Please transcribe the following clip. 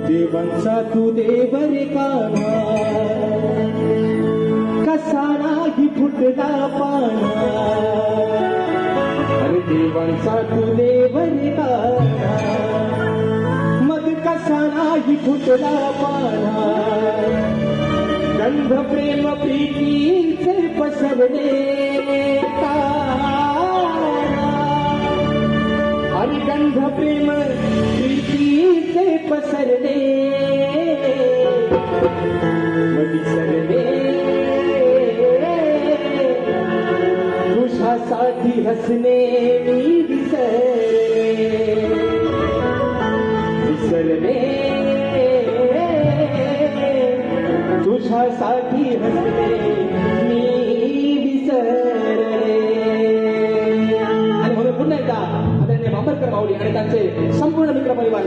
देवांचा तू देव रे काना, कसा नाही फुटला पाना. अरे देवांचा तू देव रे काना, मग कसा नाही फुटला पाना. गंध प्रेम प्रीतीचे पसरले तारा, अरे गंध प्रेम प्रीतीचे पसरले विसरले. तुझ्यासाठी हसणे मी विसरले. तुझ्यासाठी हसणे मी विसरले. आणि म्हणून पुन्हा एकदा आदरणीय बांबरकर माऊली आणि त्यांचे संपूर्ण मित्र परिवार